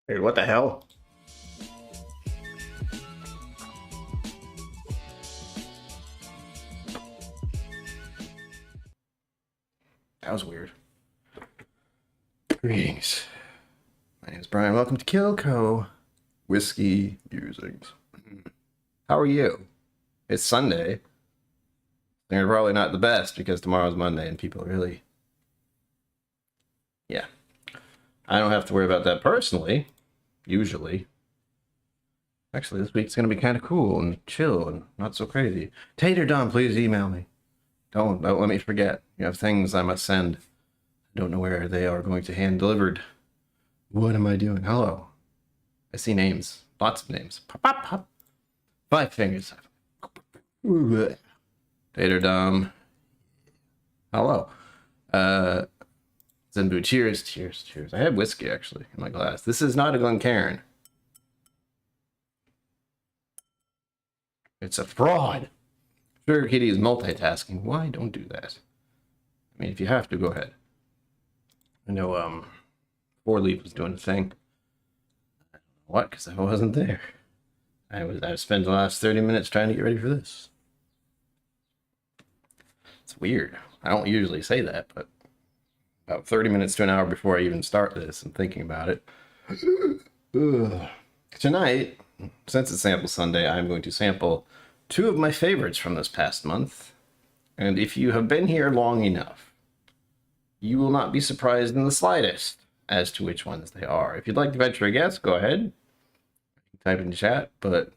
Dude, what the hell? That was weird. Greetings. My name is Brian. Welcome to KillCo Whiskey Musings. How are you? It's Sunday. They're probably not the best because tomorrow's Monday and people really... Yeah. I don't have to worry about that personally, usually. Actually, this week's going to be kind of cool and chill and not so crazy. Tater Don, please email me. Don't let me forget. You have things I must send. I don't know where they are going to hand delivered. What am I doing? Hello. I see names. Lots of names. Pop, pop, pop. 5 fingers. Tater Dom. Hello. Zenbu, cheers, cheers, cheers. I had whiskey, actually, in my glass. This is not a Glencairn. It's a fraud. Sugar Kitty is multitasking. Why? Don't do that. I mean, if you have to, go ahead. I know, Four Leaf was doing a thing. I don't know what, because I wasn't there. I spent the last 30 minutes trying to get ready for this. It's weird. I don't usually say that, but about 30 minutes to an hour before I even start this, I'm thinking about it. Tonight, since it's Sample Sunday, I'm going to sample 2 of my favorites from this past month. And if you have been here long enough, you will not be surprised in the slightest as to which ones they are. If you'd like to venture a guess, go ahead. Type in chat, but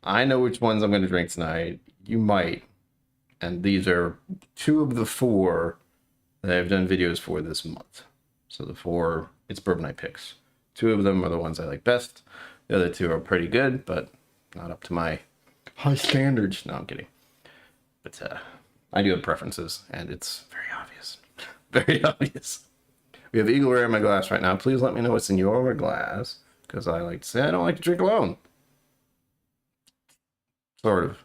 I know which ones I'm going to drink tonight. You might. And these are 2 of the 4 that I've done videos for this month. So the 4, it's Bourbon Night picks. 2 of them are the ones I like best. The other 2 are pretty good, but not up to my high standards. No, I'm kidding. But I do have preferences, and it's very obvious. Very obvious. We have Eagle Rare in my glass right now. Please let me know what's in your glass, because I like to say I don't like to drink alone. Sort of.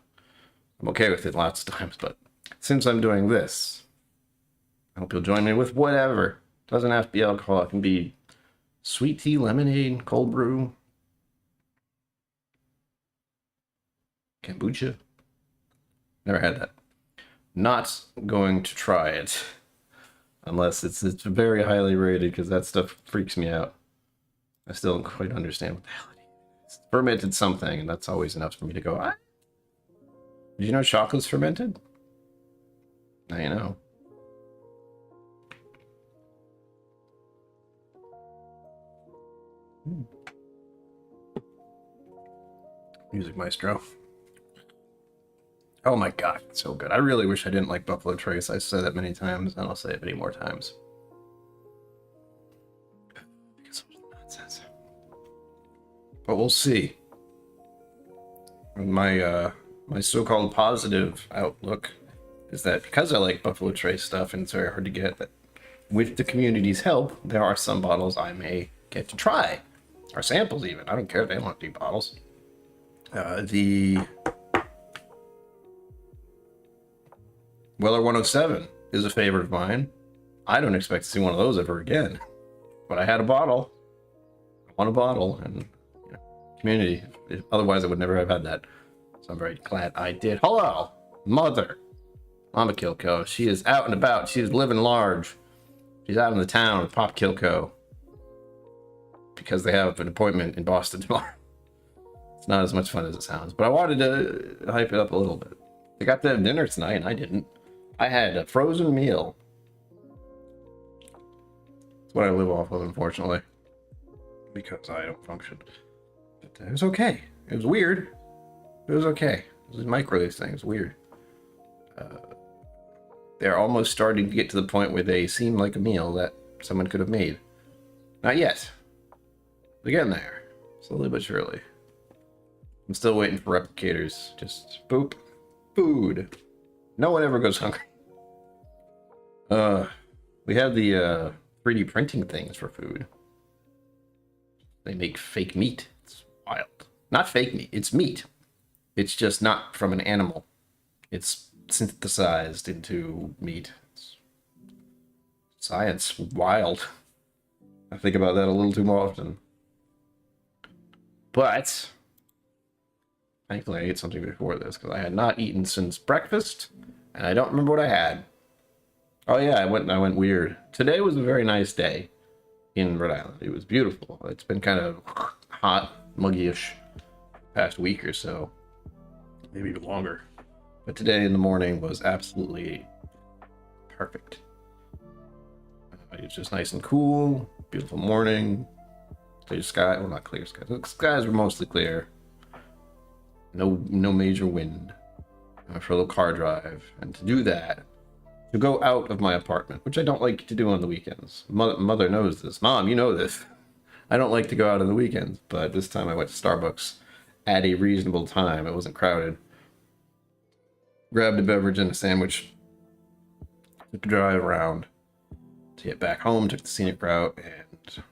I'm okay with it lots of times, but since I'm doing this, I hope you'll join me with whatever. Doesn't have to be alcohol. It can be sweet tea, lemonade, cold brew, kombucha. Never had that. Not going to try it unless it's very highly rated, because that stuff freaks me out. I still don't quite understand what the hell it is. It's fermented something, and that's always enough for me to go, ah. Did you know chocolate's fermented? Now you know. Music Maestro. Oh my god, it's so good. I really wish I didn't like Buffalo Trace. I said that many times, and I'll say it many more times. Because of nonsense. But we'll see. My so-called positive outlook is that because I like Buffalo Trace stuff and it's very hard to get, that with the community's help, there are some bottles I may get to try. Or samples even. I don't care if they want to do bottles. The Weller 107 is a favorite of mine. I don't expect to see one of those ever again. But I had a bottle. I want a bottle, and community. Otherwise, I would never have had that. So I'm very glad I did. Hello, mother. Mama KillCo. She is out and about. She is living large. She's out in the town with Pop KillCo, because they have an appointment in Boston tomorrow. It's not as much fun as it sounds, but I wanted to hype it up a little bit. They got to have dinner tonight, and I didn't. I had a frozen meal. That's what I live off of, unfortunately, because I don't function. But it was okay. It was weird. It was okay. It was microwave thing. It's weird. They're almost starting to get to the point where they seem like a meal that someone could have made. Not yet. We're getting there. Slowly but surely. I'm still waiting for replicators. Just boop. Food. No one ever goes hungry. We have the 3D printing things for food. They make fake meat. It's wild. Not fake meat. It's meat. It's just not from an animal. It's synthesized into meat. It's science. Wild. I think about that a little too often. But thankfully I ate something before this because I had not eaten since breakfast, and I don't remember what I had. Oh yeah, I went weird. Today was a very nice day in Rhode Island. It was beautiful. It's been kind of hot, muggy-ish past week or so, maybe even longer. But today in the morning was absolutely perfect. It was just nice and cool, beautiful morning, clear sky. Well, not clear skies. The skies were mostly clear. No major wind. For a little car drive, and to do that, to go out of my apartment, which I don't like to do on the weekends. Mother knows this. Mom, you know this. I don't like to go out on the weekends, but this time I went to Starbucks at a reasonable time. It wasn't crowded. Grabbed a beverage and a sandwich. Took a drive around to get back home. Took the scenic route, and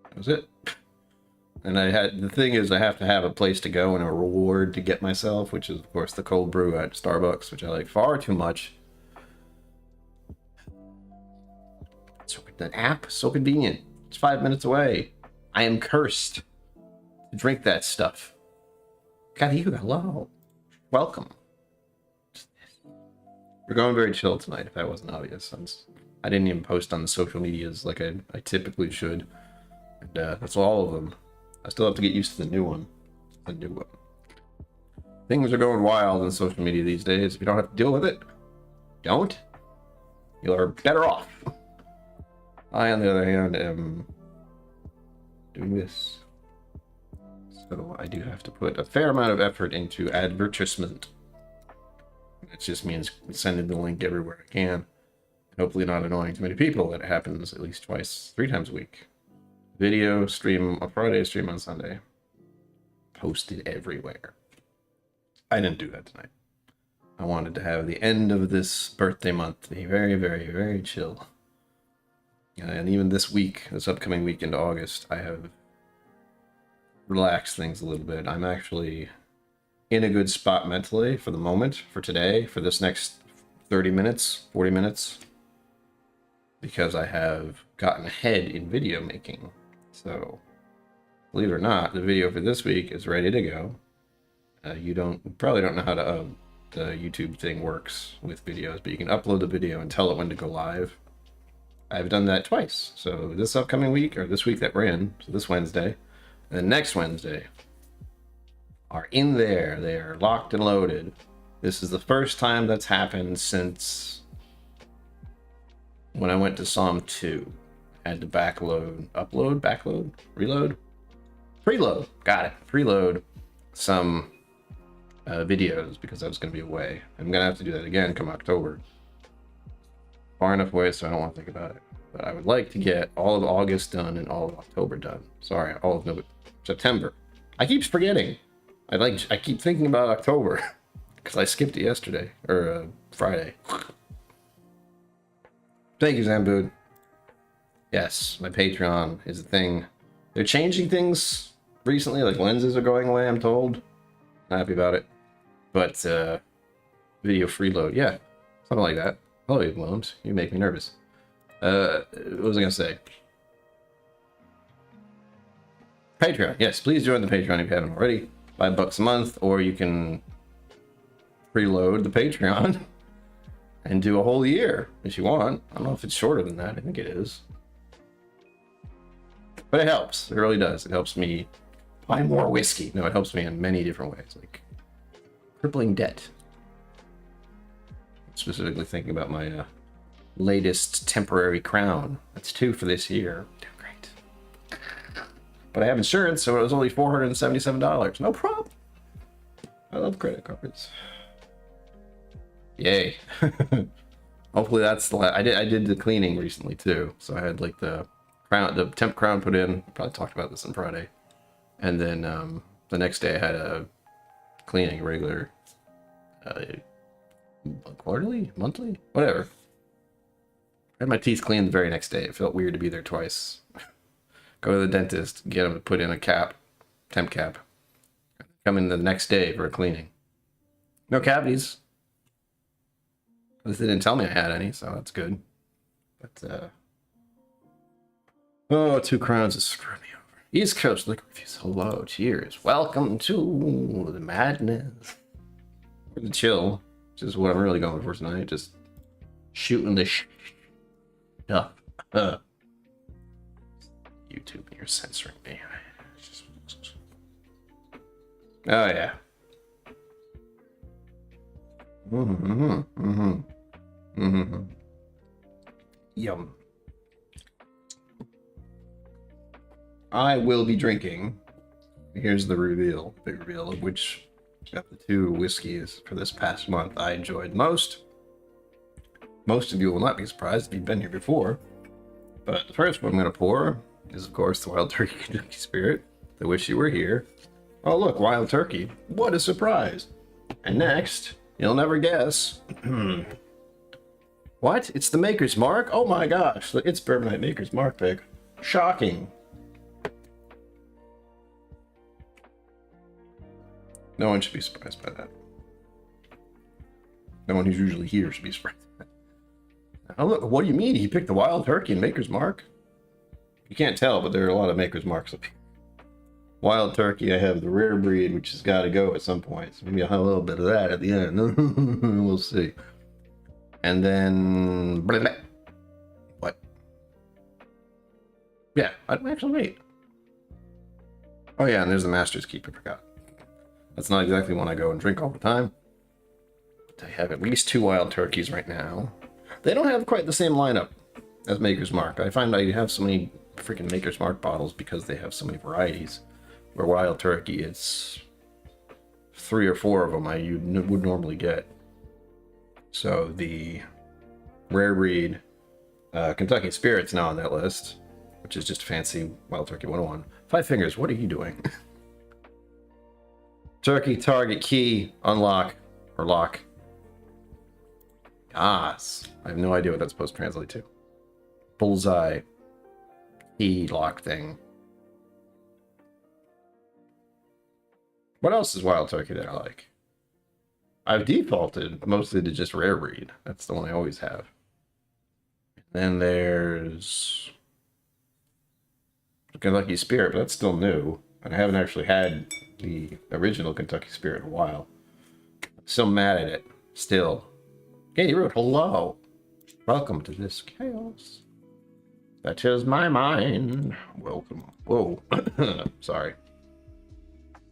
that was it. And the thing is, I have to have a place to go and a reward to get myself, which is, of course, the cold brew at Starbucks, which I like far too much. So the app, so convenient. It's 5 minutes away. I am cursed to drink that stuff. God, you, hello. Welcome. We're going very chill tonight, if that wasn't obvious, since I didn't even post on the social medias like I typically should. And that's all of them. I still have to get used to the new one. Things are going wild on social media these days. If you don't have to deal with it, don't. You're better off. I, on the other hand, am doing this. So I do have to put a fair amount of effort into advertisement. It just means sending the link everywhere I can. Hopefully not annoying too many people. It happens at least 3 times a week. Video, stream on Friday, stream on Sunday. Posted everywhere. I didn't do that tonight. I wanted to have the end of this birthday month be very, very, very chill. And even this week, this upcoming week into August, I have relaxed things a little bit. I'm actually in a good spot mentally for the moment, for today, for this next 30 minutes, 40 minutes, because I have gotten ahead in video making. So, believe it or not, the video for this week is ready to go. You probably don't know how to the YouTube thing works with videos, but you can upload the video and tell it when to go live. I've done that twice. So this upcoming week, or this week that we're in, so this Wednesday, and then next Wednesday, are in there. They are locked and loaded. This is the first time that's happened since when I went to Psalm 2. Had to preload, got it, preload some videos because I was going to be away. I'm going to have to do that again come October. Far enough away so I don't want to think about it. But I would like to get all of August done and all of October done. Sorry, all of September. I keep forgetting. I keep thinking about October because I skipped it yesterday, or Friday. Thank you, Zambood. Yes, my Patreon is a thing. They're changing things recently, like lenses are going away, I'm told. Not happy about it. But, video freeload, yeah. Something like that. Hello, Williams. You make me nervous. What was I gonna say? Patreon, yes, please join the Patreon if you haven't already. $5 a month, or you can preload the Patreon and do a whole year if you want. I don't know if it's shorter than that. I think it is. But it helps. It really does. It helps me buy more whiskey. No, it helps me in many different ways, like crippling debt. Specifically thinking about my latest temporary crown. That's 2 for this year. Doing great. But I have insurance, so it was only $477. No problem. I love credit cards. Yay. Hopefully that's the I did the cleaning recently too. So I had like the temp crown put in. Probably talked about this on Friday. And then the next day I had a cleaning, regular quarterly, monthly, whatever. I had my teeth cleaned the very next day. It felt weird to be there twice. Go to the dentist, get him to put in a cap, temp cap. Come in the next day for a cleaning. No cavities. At least they didn't tell me I had any, so that's good. But Oh, 2 crowns is screwing me over. East Coast Liquor Reviews. Hello, cheers. Welcome to the madness. Or the chill, which is what I'm really going for tonight. Just shooting the stuff. YouTube, you're censoring me. Oh, yeah. Yum. I will be drinking. Here's the reveal, big reveal of which of the 2 whiskeys for this past month I enjoyed most. Most of you will not be surprised if you've been here before. But the first one I'm going to pour is, of course, the Wild Turkey Kentucky Spirit. I wish you were here. Oh, look, Wild Turkey. What a surprise. And next, you'll never guess. What? It's the Maker's Mark? Oh my gosh. It's Bourbon Maker's Mark pick. Shocking. No one should be surprised by that. No one who's usually here should be surprised by that. Oh, look, what do you mean? He picked the Wild Turkey and Maker's Mark? You can't tell, but there are a lot of Maker's Marks up here. Wild Turkey, I have the rare breed, which has got to go at some point. So maybe I'll have a little bit of that at the end. We'll see. And then... What? Yeah, actually, wait. Oh yeah, and there's the Master's Keep, I forgot. That's not exactly one I go and drink all the time. But I have at least 2 Wild Turkeys right now. They don't have quite the same lineup as Maker's Mark. I find I have so many freaking Maker's Mark bottles because they have so many varieties. Where Wild Turkey, it's 3 or 4 of them would normally get. So the rare breed Kentucky Spirit's now on that list, which is just fancy Wild Turkey 101. 5 Fingers, what are you doing? Turkey, target, key, unlock, or lock. Yes. I have no idea what that's supposed to translate to. Bullseye. Key lock thing. What else is Wild Turkey that I like? I've defaulted mostly to just rare breed. That's the one I always have. Then there's Kentucky Spirit, but that's still new. And I haven't actually had the original Kentucky Spirit in a while. I'm still mad at it. Still. Katie Root, hello. Welcome to this chaos. That is my mind. Welcome. Whoa. Sorry.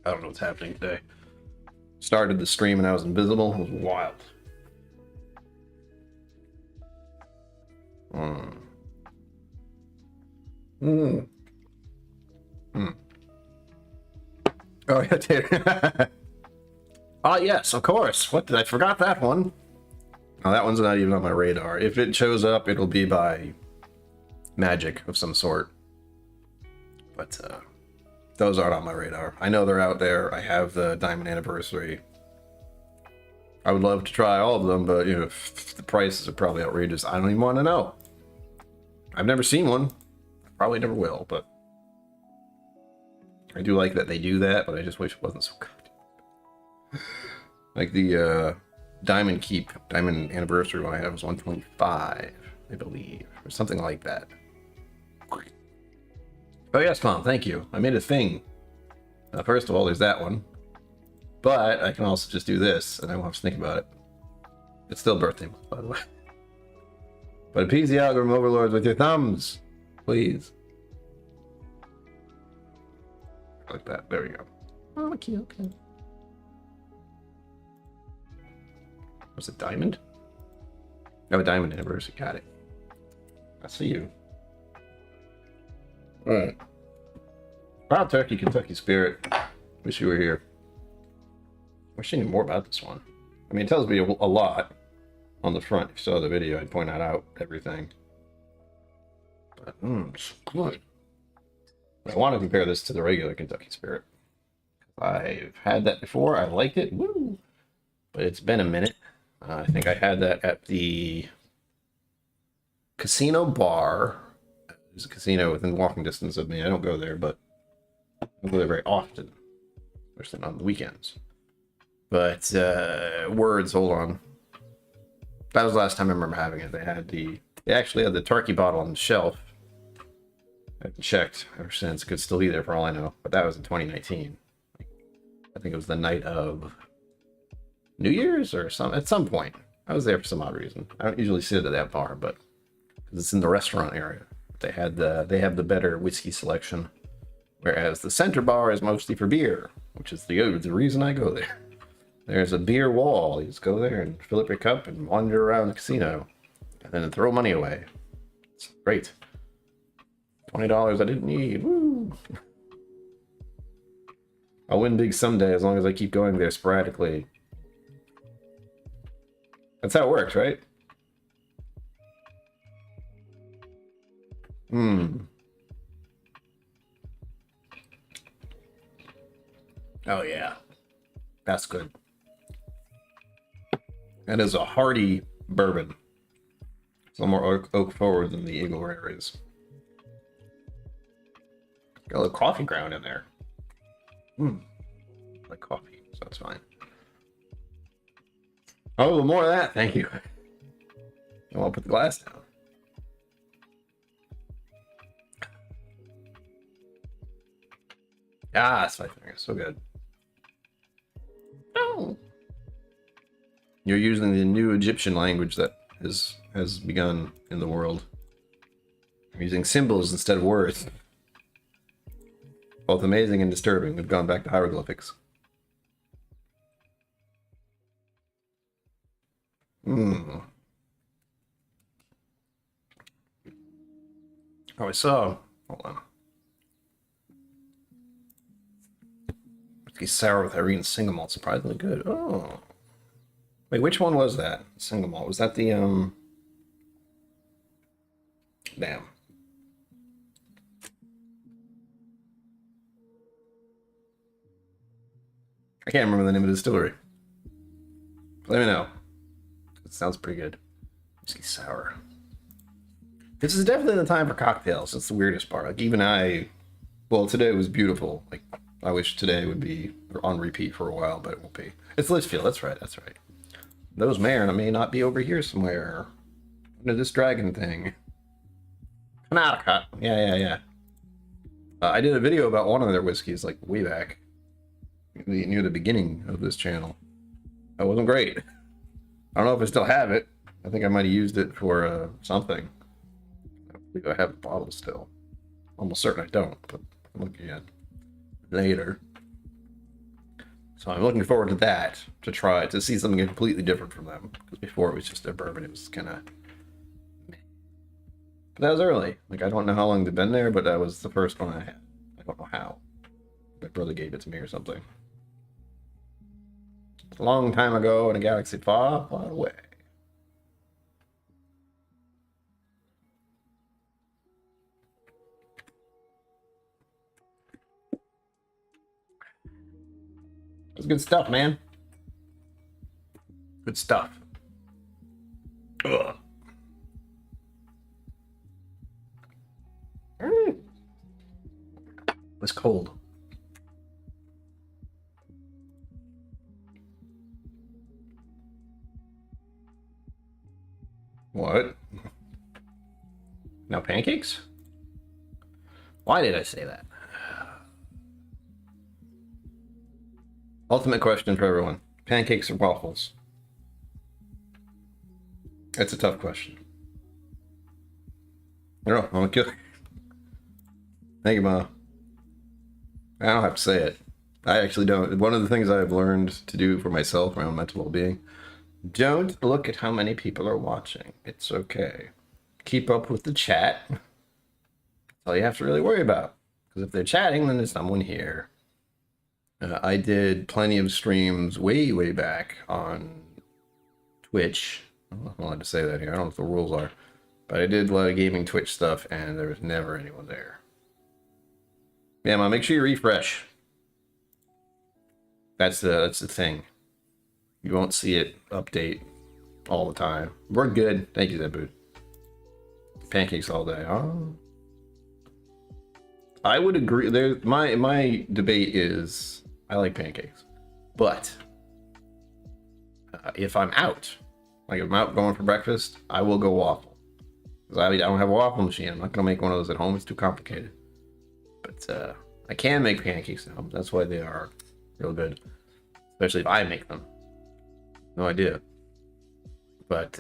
I don't know what's happening today. Started the stream and I was invisible. It was wild. Oh, yeah, dude. Oh, yes, of course. What did I forgot that one? Oh, that one's not even on my radar. If it shows up, it'll be by magic of some sort. But those aren't on my radar. I know they're out there. I have the Diamond Anniversary. I would love to try all of them, but you know, if the prices are probably outrageous. I don't even want to know. I've never seen one. Probably never will, but I do like that they do that, but I just wish it wasn't so good. Like the Diamond Anniversary one I have was 125, I believe, or something like that. Oh yes, Tom, thank you. I made a thing. First of all, there's that one. But I can also just do this, and I won't have to think about it. It's still birthday month, by the way. But appease the algorithm overlords with your thumbs, please. Like that. There we go. Oh, okay, okay. Was it Diamond? Oh, Diamond Anniversary. Got it. I see you. Alright. Wild Turkey, Kentucky Spirit. Wish you were here. Wish you knew more about this one. I mean, it tells me a lot on the front. If you saw the video, I'd point out everything. But, it's good. I want to compare this to the regular Kentucky Spirit. I've had that before. I liked it. Woo! But it's been a minute. I think I had that at the casino bar. There's a casino within walking distance of me. I don't go there, but I go there very often, especially on the weekends. But words, hold on. That was the last time I remember having it. They actually had the turkey bottle on the shelf. I haven't checked ever since. Could still be there for all I know. But that was in 2019. I think it was the night of New Year's or at some point. I was there for some odd reason. I don't usually sit at that bar, but because it's in the restaurant area. They have the better whiskey selection, whereas the center bar is mostly for beer, which is the reason I go there. There's a beer wall. You just go there and fill up your cup and wander around the casino, and then throw money away. It's great. $20 I didn't need. Woo! I'll win big someday as long as I keep going there sporadically. That's how it works, right? Oh yeah, that's good. That is a hearty bourbon. It's a little more oak forward than the Eagle Rare is. Got a little coffee ground in there. I like coffee, so that's fine. Oh, more of that, thank you. I want to put the glass down. Ah, it's my finger, so good. Oh. You're using the new Egyptian language that has begun in the world. You're using symbols instead of words. Both amazing and disturbing. We've gone back to hieroglyphics. Oh, I saw. Hold on. Whiskey sour with Irene single malt, surprisingly good. Oh. Wait, which one was that? Single malt. Was that the Damn. I can't remember the name of the distillery. Let me know. It sounds pretty good. Whiskey sour. This is definitely the time for cocktails. That's the weirdest part. Like even well, today was beautiful. Like I wish today would be on repeat for a while, but it won't be. It's Litchfield. That's right. That's right. Those may or may not be over here somewhere. Under this dragon thing. Connecticut. Yeah. I did a video about one of their whiskeys like way back. Near the beginning of this channel. That wasn't great. I don't know if I still have it. I think I might have used it for something. I believe I have the bottle still. Almost certain I don't, but I'm looking at later. So I'm looking forward to that, to try to see something completely different from them. Because before it was just their bourbon, it was kind of... But that was early. Like, I don't know how long they've been there, but that was the first one I had. I don't know how. My brother gave it to me or something. A long time ago in a galaxy far, far away. It's good stuff, man. Good stuff. Ugh. It's cold. What? Now pancakes? Why did I say that? Ultimate question for everyone. Pancakes or waffles? That's a tough question. I don't know. I'm gonna kill. Thank you, Ma. I don't have to say it. I actually don't. One of the things I've learned to do for myself around mental well-being, don't look at how many people are watching. It's okay. Keep up with the chat. That's all you have to really worry about. Because if they're chatting, then there's someone here. I did plenty of streams way, way back on Twitch. I'm not allowed to say that here. I don't know what the rules are. But I did a lot of gaming Twitch stuff, and there was never anyone there. Yeah, man, make sure you refresh. That's the thing. You won't see it update all the time. We're good. Thank you, Zebu. Pancakes all day. Oh. I would agree. My debate is I like pancakes, but if I'm out, like if I'm out going for breakfast, I will go waffle. 'Cause I don't have a waffle machine. I'm not gonna make one of those at home. It's too complicated. But I can make pancakes at home. That's why they are real good, especially if I make them. No idea. But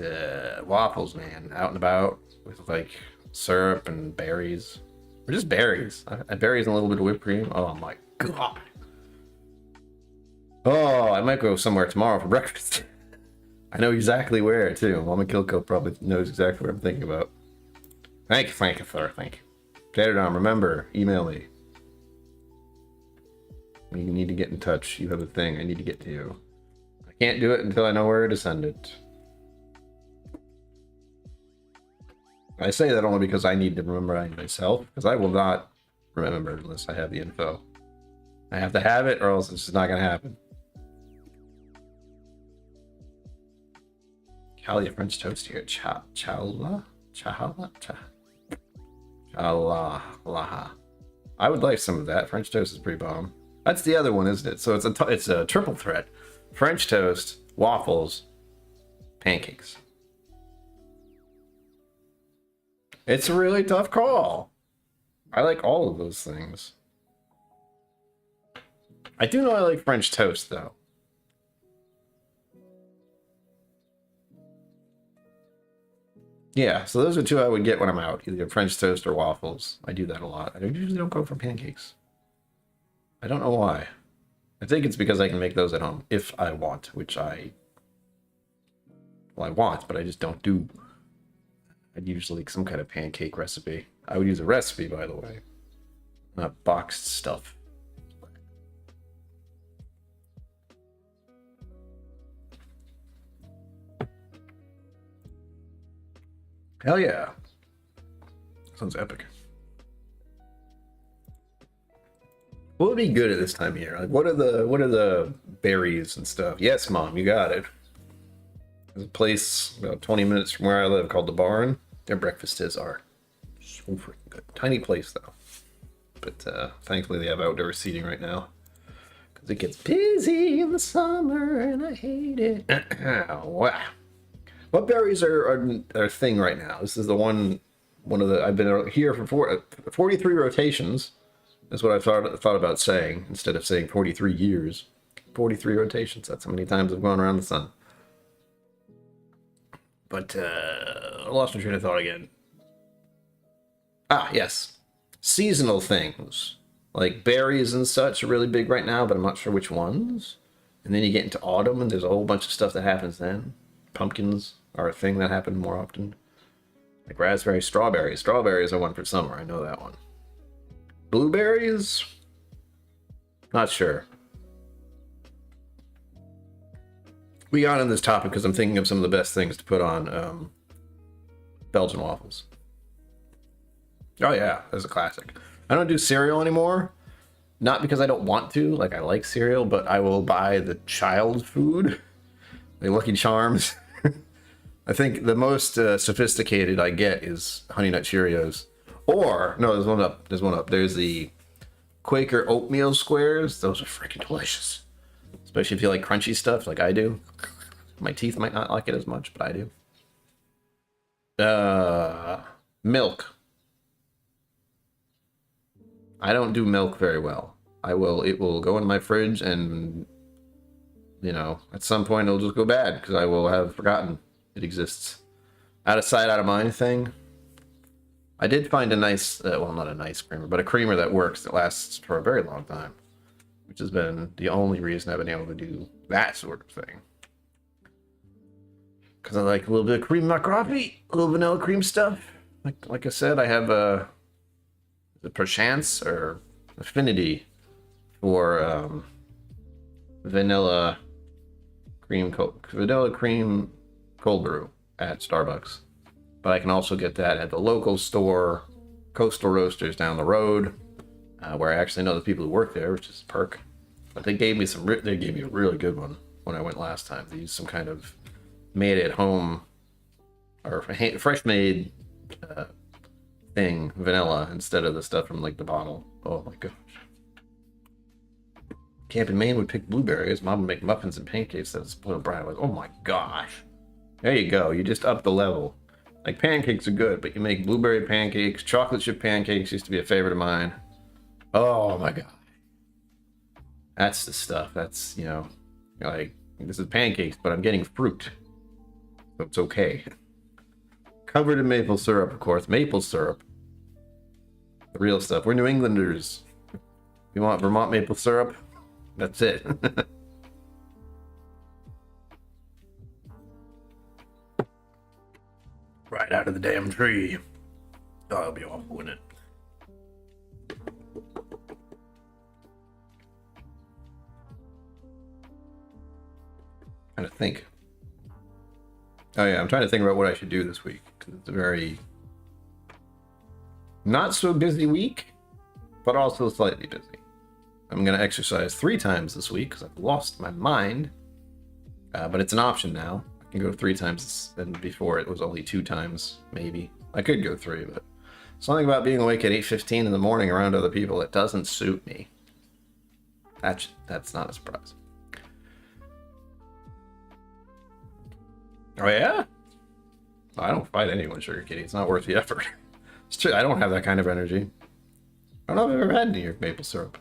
waffles, man, out and about with like syrup and berries, or just berries. Berries and a little bit of whipped cream. Oh my god. Oh, I might go somewhere tomorrow for breakfast. I know exactly where too. Mama KillCo probably knows exactly what I'm thinking about. Thank you, thank you, sir. Thank you. Datadom, remember, email me. You need to get in touch. You have a thing. I need to get to you. I can't do it until I know where to send it. I say that only because I need to remember it myself, because I will not remember unless I have the info. I have to have it, or else it's just not going to happen. Cali French toast here. Chala? I would like some of that. French toast is pretty bomb. That's the other one, isn't it? So it's a triple threat: French toast, waffles, pancakes. It's a really tough call. I like all of those things. I do know I like French toast, though. Yeah, so those are two I would get when I'm out. Either French toast or waffles. I do that a lot. I usually don't go for pancakes. I don't know why. I think it's because I can make those at home if I want, which I want, but I just don't do. I'd usually like some kind of pancake recipe. I would use a recipe, by the way, not boxed stuff. Hell yeah. Sounds epic. What would be good at this time of year? Like, what are the berries and stuff? Yes, Mom, you got it. There's a place about 20 minutes from where I live called the Barn. Their breakfasts are so freaking good. Tiny place though, but thankfully they have outdoor seating right now because it gets busy in the summer and I hate it. Wow. What berries are a thing right now? This is the one of the I've been here for 43 rotations. That's what I thought about saying instead of saying 43 years. 43 rotations. That's how many times I've gone around the sun. But I lost my train of thought again. Ah, yes. Seasonal things. Like berries and such are really big right now, but I'm not sure which ones. And then you get into autumn and there's a whole bunch of stuff that happens then. Pumpkins are a thing that happen more often. Like raspberries, strawberries. Strawberries are one for summer. I know that one. Blueberries? Not sure. We got on this topic because I'm thinking of some of the best things to put on Belgian waffles. Oh yeah, that's a classic. I don't do cereal anymore. Not because I don't want to, like I like cereal, but I will buy the child food, the Lucky Charms. I think the most sophisticated I get is Honey Nut Cheerios. Or, no, there's one up. There's the Quaker oatmeal squares. Those are freaking delicious. Especially if you like crunchy stuff like I do. My teeth might not like it as much, but I do. Milk. I don't do milk very well. It will go in my fridge and, you know, at some point it'll just go bad because I will have forgotten it exists. Out of sight, out of mind thing. I did find a nice, well, not a nice creamer, but a creamer that works, that lasts for a very long time, which has been the only reason I've been able to do that sort of thing. Because I like a little bit of cream in my coffee, a little vanilla cream stuff. Like I said, I have the perchance or affinity for vanilla cream cold brew at Starbucks. But I can also get that at the local store, Coastal Roasters down the road, where I actually know the people who work there, which is a perk. But they gave me a really good one when I went last time. They used some kind of made at home or fresh made thing, vanilla, instead of the stuff from like the bottle. Oh my gosh. Camp in Maine would pick blueberries. Mom would make muffins and pancakes that spoiled brat. Like, oh my gosh. There you go. You just upped the level. Like, pancakes are good, but you make blueberry pancakes, chocolate chip pancakes used to be a favorite of mine. Oh my god. That's the stuff. That's, you know, like, this is pancakes, but I'm getting fruit. So it's okay. Covered in maple syrup, of course. Maple syrup. The real stuff. We're New Englanders. You want Vermont maple syrup? That's it. Right out of the damn tree. Oh, that'll be awful, wouldn't it? Trying to think. Oh yeah, I'm trying to think about what I should do this week, because it's a very not so busy week, but also slightly busy. I'm going to exercise 3 times this week because I've lost my mind, but it's an option now. I can go 3 times, and before it was only 2 times, maybe. I could go 3, but something about being awake at 8:15 in the morning around other people, it doesn't suit me. That's not a surprise. Oh yeah? I don't fight anyone, Sugar Kitty. It's not worth the effort. It's true, I don't have that kind of energy. I don't know if I've ever had New York maple syrup.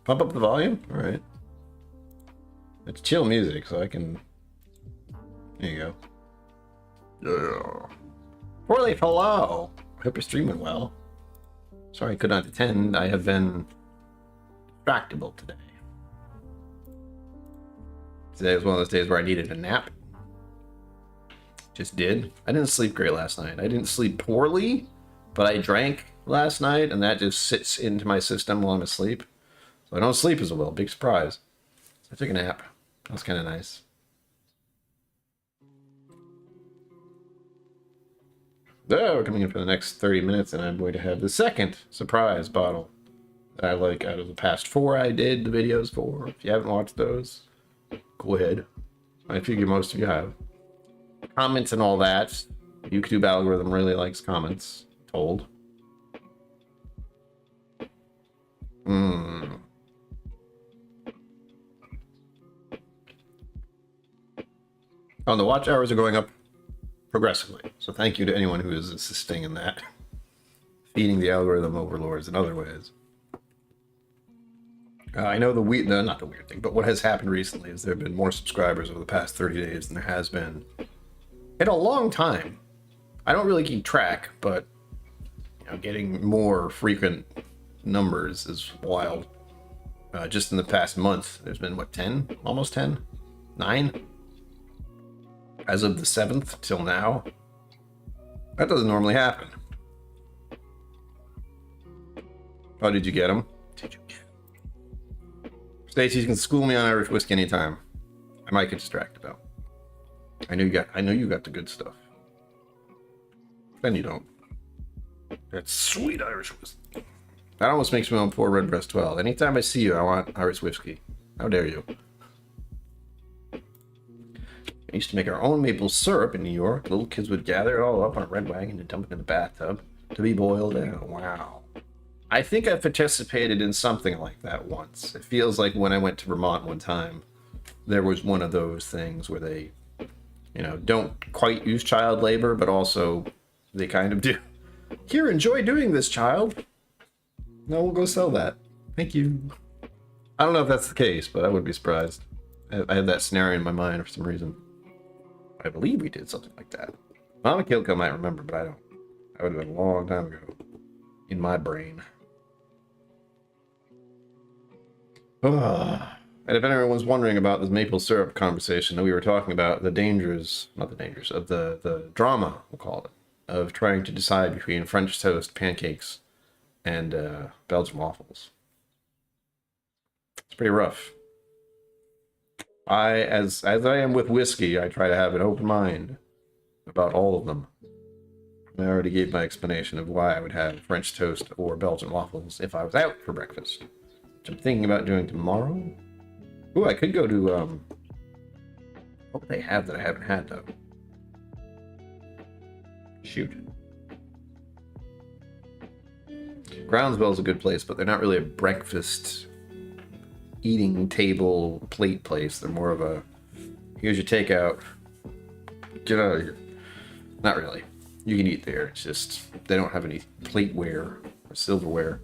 Pump up the volume? Alright. It's chill music, so I can... There you go. Yeah. Poor Leaf, hello! I hope you're streaming well. Sorry I could not attend. I have been distractible today. Today was one of those days where I needed a nap. Just did. I didn't sleep great last night. I didn't sleep poorly, but I drank last night, and that just sits into my system while I'm asleep. So I don't sleep as well. Big surprise. So I took a nap. That was kind of nice. Oh, we're coming in for the next 30 minutes, and I'm going to have the second surprise bottle that I like out of the past 4 I did the videos for. If you haven't watched those, go ahead. I figure most of you have. Comments and all that. YouTube algorithm really likes comments. Told. Oh, the watch hours are going up progressively. So thank you to anyone who is assisting in that. Feeding the algorithm overlords in other ways. I know not the weird thing, but what has happened recently is there have been more subscribers over the past 30 days than there has been in a long time. I don't really keep track, but you know, getting more frequent numbers is wild. Just in the past month, there's been, what, 10? Almost 10? 9? As of the 7th till now. That doesn't normally happen. Oh, did you get them? Did you get them? Stacey, you can school me on Irish whiskey anytime. I might get distracted though. I know you got the good stuff. Then you don't. That's sweet Irish whiskey. That almost makes me want to pour Red Breast 12. Anytime I see you, I want Irish whiskey. How dare you? I used to make our own maple syrup in New York. Little kids would gather it all up on a red wagon and dump it in the bathtub to be boiled down. Wow. I think I participated in something like that once. It feels like when I went to Vermont one time, there was one of those things where they, you know, don't quite use child labor, but also they kind of do. Here, enjoy doing this, child. No, we'll go sell that. Thank you. I don't know if that's the case, but I wouldn't be surprised. I had that scenario in my mind for some reason. I believe we did something like that. Mama KillCo might remember, but I don't. That would have been a long time ago. In my brain. And if anyone was wondering about this maple syrup conversation that we were talking about, the dangers, not the dangers, of the drama, we'll call it, of trying to decide between French toast, pancakes, and Belgian waffles. It's pretty rough. As I am with whiskey, I try to have an open mind about all of them. I already gave my explanation of why I would have French toast or Belgian waffles if I was out for breakfast, which I'm thinking about doing tomorrow. Ooh, I could go to, what they have that I haven't had, though? Shoot. Groundswell's a good place, but they're not really a breakfast eating table plate place. They're more of a, here's your takeout, get out of here. Not really. You can eat there. It's just they don't have any plateware or silverware.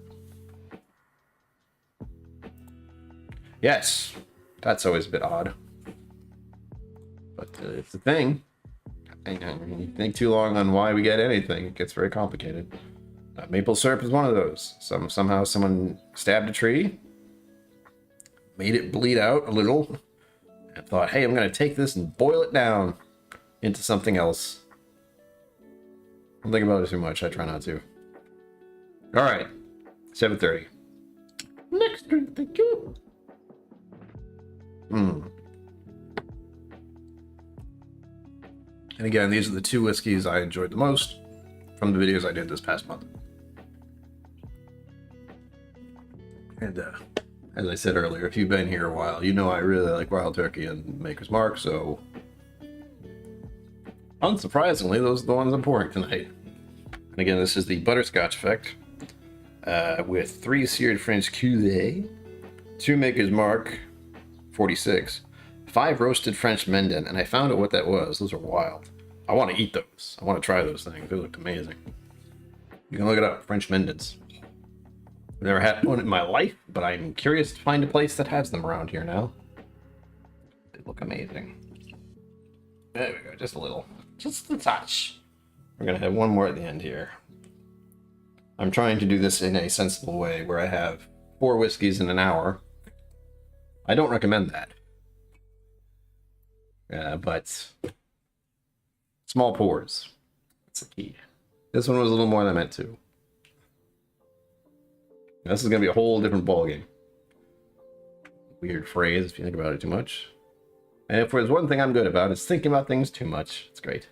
Yes, that's always a bit odd. But it's a thing. And you think too long on why we get anything, it gets very complicated. Maple syrup is one of those. Somehow someone stabbed a tree, made it bleed out a little, and thought, hey, I'm going to take this and boil it down into something else. Don't think about it too much. I try not to. All right, 7:30. Next drink, thank you. And again, these are the two whiskeys I enjoyed the most from the videos I did this past month. And as I said earlier, if you've been here a while, you know I really like Wild Turkey and Maker's Mark, so unsurprisingly, those are the ones I'm pouring tonight. And again, this is the Butterscotch Effect with 3 seared French Cuvée, 2 Maker's Mark 46, 5 roasted French Menden, and I found out what that was. Those are wild. I want to eat those. I want to try those things. They looked amazing. You can look it up, French Mendens. I've never had one in my life, but I'm curious to find a place that has them around here now. They look amazing. There we go, just a little. Just a touch. We're going to have one more at the end here. I'm trying to do this in a sensible way where I have 4 whiskeys in an hour. I don't recommend that. But small pours. That's the key. This one was a little more than I meant to. This is going to be a whole different ballgame. Weird phrase if you think about it too much. And if there's one thing I'm good about, it's thinking about things too much. It's great.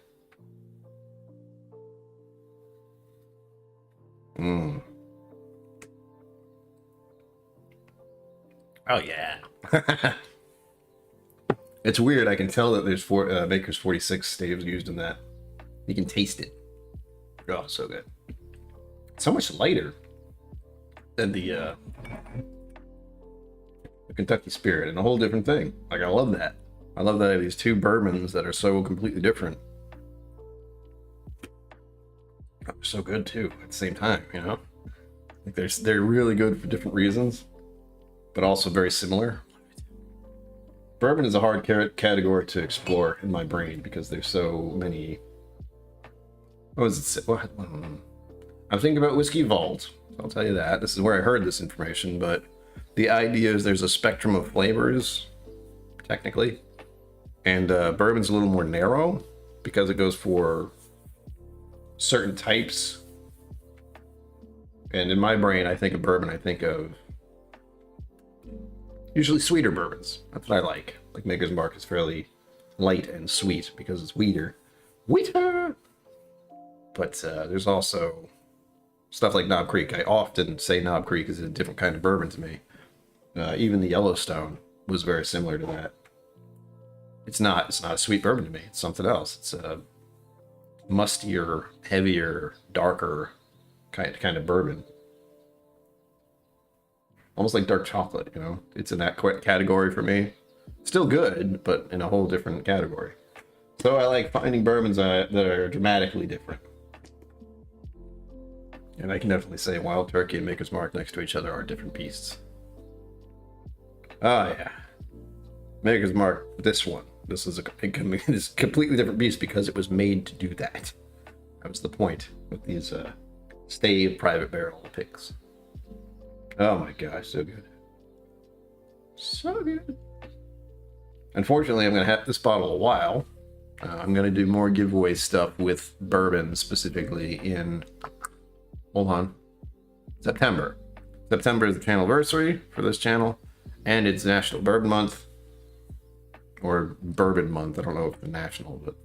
Oh, yeah. It's weird. I can tell that there's Maker's 46 staves used in that. You can taste it. Oh, so good. So much lighter than the Kentucky Spirit, and a whole different thing. Like, I love that. I love that I have these 2 bourbons that are so completely different. They're so good too at the same time, you know? Like they're really good for different reasons, but also very similar. Bourbon is a hard category to explore in my brain because there's so many. What was it? What? I'm thinking about Whiskey Vault. I'll tell you that. This is where I heard this information, but the idea is there's a spectrum of flavors, technically, and bourbon's a little more narrow because it goes for certain types. And in my brain, I think of bourbon, I think of usually sweeter bourbons. That's what I like. Like Maker's Mark is fairly light and sweet because it's weeder. But there's also stuff like Knob Creek. I often say Knob Creek is a different kind of bourbon to me. Even the Yellowstone was very similar to that. It's not a sweet bourbon to me. It's something else. It's a mustier, heavier, darker kind of bourbon. Almost like dark chocolate, you know? It's in that category for me. Still good, but in a whole different category. So I like finding bourbons that are dramatically different. And I can definitely say Wild Turkey and Maker's Mark next to each other are different beasts. Oh yeah. Maker's Mark, this one. This is a completely different beast because it was made to do that. That was the point with these stave private barrel picks. Oh my gosh, so good. So good. Unfortunately, I'm going to have this bottle a while. I'm going to do more giveaway stuff with bourbon specifically in, hold on, September. September is the anniversary for this channel, and it's National Bourbon Month. Or Bourbon Month. I don't know if the national, but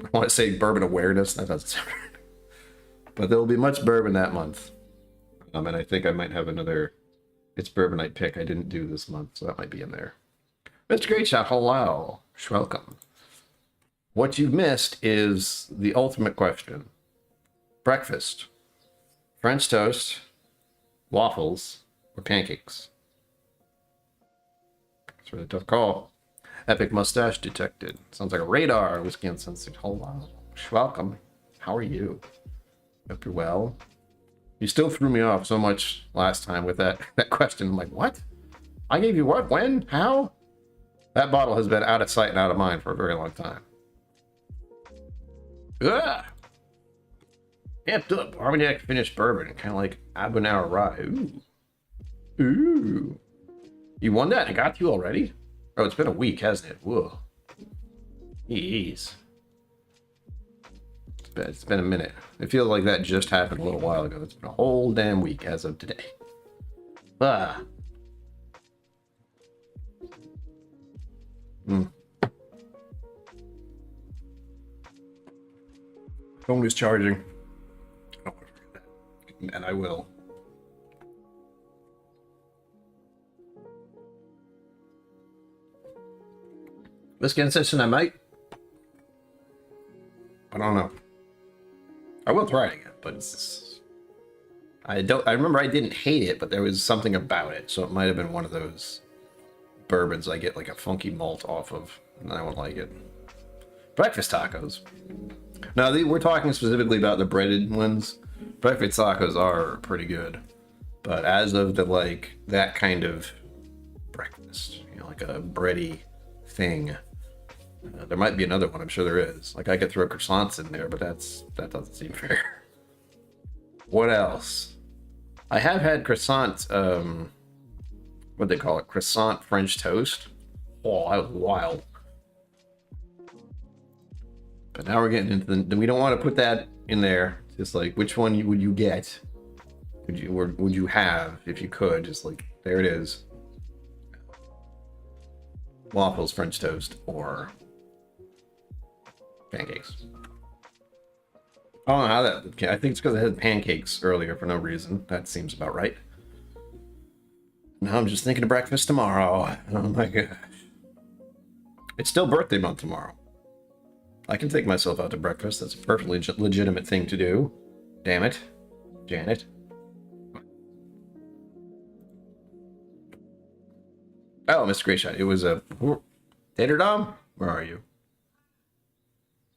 I want to say Bourbon Awareness. That doesn't sound right. But there will be much bourbon that month. And I think I might have another It's Bourbon Night pick I didn't do this month, so that might be in there. Mr. Great Shot, hello. Welcome. What you've missed is the ultimate question. Breakfast. French toast, waffles, or pancakes? It's a really tough call. Epic mustache detected. Sounds like a radar. Whiskey Uncensored. Hello. Welcome. How are you? Hope you're well. You still threw me off so much last time with that question. I'm like, what? I gave you what? When? How? That bottle has been out of sight and out of mind for a very long time. Ugh! Amped up. Armagnac finished bourbon. Kind of like Abunau rye. Ooh. Ooh. You won that? I got you already? Oh, it's been a week, hasn't it? Whoa. Jeez. It's been a minute. It feels like that just happened a little while ago. It's been a whole damn week as of today. Ah. Phone is charging. Oh, and I will. Let's get insistent I might. I don't know. I will try it again, but it's... I remember I didn't hate it, but there was something about it, so it might have been one of those bourbons I get like a funky malt off of, and I won't like it. Breakfast tacos. Now, we're talking specifically about the breaded ones. Breakfast tacos are pretty good, but as of the like that kind of breakfast, you know, like a bready thing, there might be another one. I'm sure there is. Like I could throw croissants in there, but that doesn't seem fair. What else? I have had croissant. What they call it? Croissant French toast. Oh, that was wild. But now we're getting into the... We don't want to put that in there. Just like, which one would you get? Would you have, if you could? Just like, there it is. Waffles, French toast, or pancakes. I don't know how that... Okay, I think it's because I had pancakes earlier for no reason. That seems about right. Now I'm just thinking of breakfast tomorrow. Oh my gosh. It's still birthday month tomorrow. I can take myself out to breakfast. That's a perfectly legitimate thing to do. Damn it. Janet. Oh, Mr. Greyshot. It was a... Tater Dom? Where are you?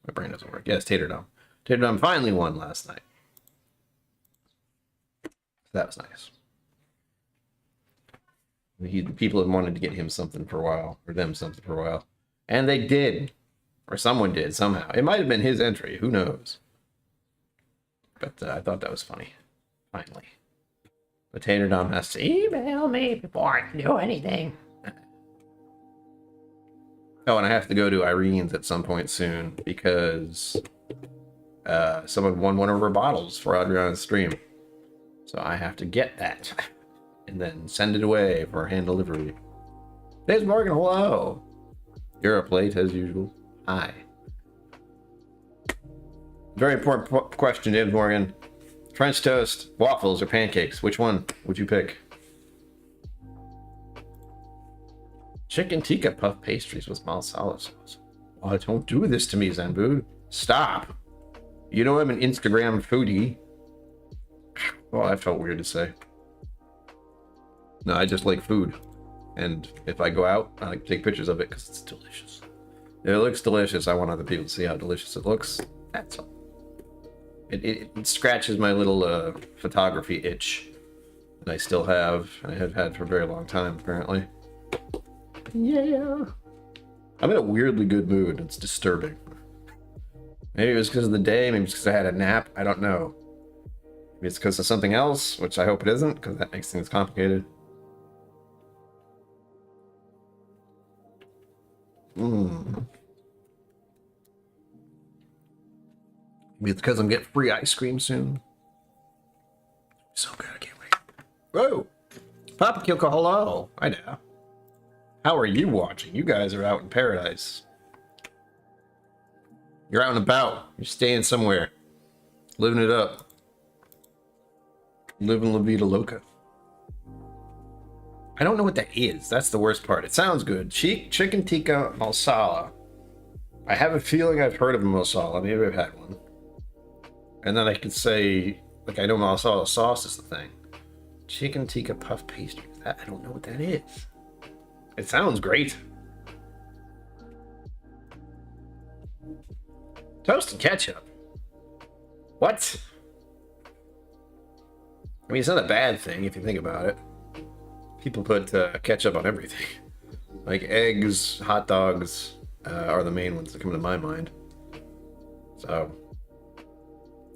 My brain doesn't work. Yes, Tater Dom. Tater Dom finally won last night. That was nice. The people had wanted to get him something for a while. Or them something for a while. And they did. Or someone did, somehow. It might have been his entry. Who knows? But I thought that was funny. Finally. But Tater Dom has to email me before I can do anything. Oh, and I have to go to Irene's at some point soon because someone won one of her bottles for Adriana's stream. So I have to get that and then send it away for hand delivery. There's Morgan, hello. You're up late as usual. Hi. Very important question, James Morgan. French toast, waffles, or pancakes? Which one would you pick? Chicken tikka puff pastries with marsala sauce. Oh, don't do this to me, Zanbood. Stop. You know I'm an Instagram foodie. Well, that felt weird to say. No, I just like food. And if I go out, I like to take pictures of it because it's delicious. If it looks delicious, I want other people to see how delicious it looks. That's all. It scratches my little photography itch that I still have, and I have had for a very long time, apparently. Yeah. I'm in a weirdly good mood. It's disturbing. Maybe it was because of the day, maybe it's because I had a nap. I don't know. Maybe it's because of something else, which I hope it isn't, because that makes things complicated. Maybe it's because I'm getting free ice cream soon. So good, I can't wait. Whoa! Papa KillCo, hello! Hi now. How are you watching? You guys are out in paradise. You're out and about. You're staying somewhere. Living it up. Living La Vida Loca. I don't know what that is. That's the worst part. It sounds good. Chicken tikka masala. I have a feeling I've heard of a masala. Maybe I've had one. And then I could say, like, I know masala sauce is the thing. Chicken tikka puff pastry. I don't know what that is. It sounds great. Toasted ketchup. What? I mean, it's not a bad thing if you think about it. People put ketchup on everything. Like eggs, hot dogs are the main ones that come to my mind. So,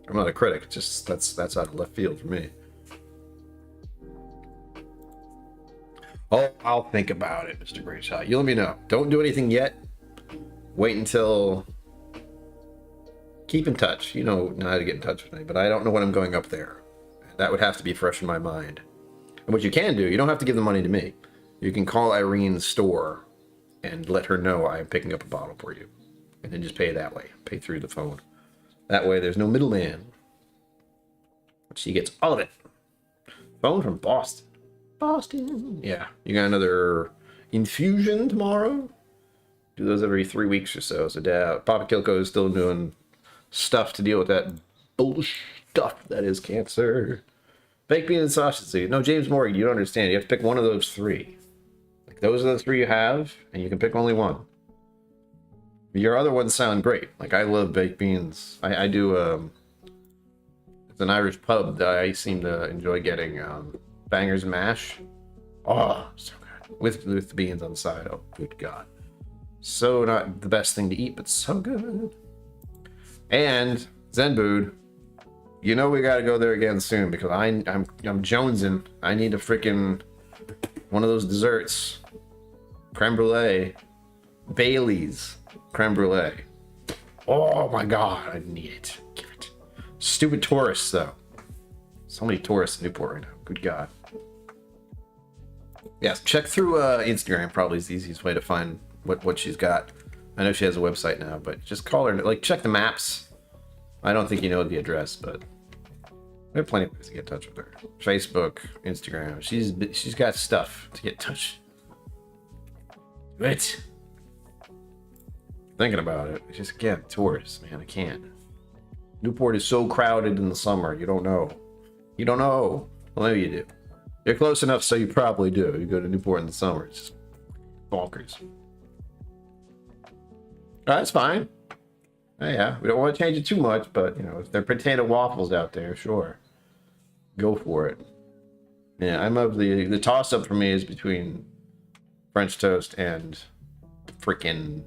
I'm not a critic. Just that's out of left field for me. Oh, I'll think about it, Mr. Great Shot. You let me know. Don't do anything yet. Wait until... Keep in touch. You know how to get in touch with me, but I don't know when I'm going up there. That would have to be fresh in my mind. And what you can do, you don't have to give the money to me. You can call Irene's store and let her know I'm picking up a bottle for you. And then just pay that way. Pay through the phone. That way there's no middleman. She gets all of it. Phone from Boston. Boston. Yeah. You got another infusion tomorrow? Do those every 3 weeks or so. So Papa KillCo is still doing stuff to deal with that bullshit stuff that is cancer. Baked beans and sausage seed. No, James Morgan, you don't understand. You have to pick one of those three. Like, those are the three you have, and you can pick only one. Your other ones sound great. Like, I love baked beans. I do, it's an Irish pub that I seem to enjoy getting, bangers and mash. Oh, so good. With the beans on the side. Oh, good God. So not the best thing to eat, but so good. And Zenbood, you know we gotta go there again soon because I'm jonesing. I need a freaking one of those desserts. Creme brulee. Bailey's creme brulee. Oh my God, I need it. Give it. Stupid tourists though. So many tourists in Newport right now. Good God. Yes, check through Instagram. Probably is the easiest way to find what she's got. I know she has a website now, but just call her. Like, check the maps. I don't think you know the address, but we have plenty of ways to get in touch with her. Facebook, Instagram. She's got stuff to get in touch. Right. Thinking about it. It's just, again, tourists, man. I can't. Newport is so crowded in the summer. You don't know. You don't know. Well, maybe you do. You're close enough, so you probably do. You go to Newport in the summer. It's just bonkers. That's fine. Yeah, we don't want to change it too much, but, you know, if there are potato waffles out there, sure. Go for it. Yeah, I'm of the toss-up for me is between French toast and freaking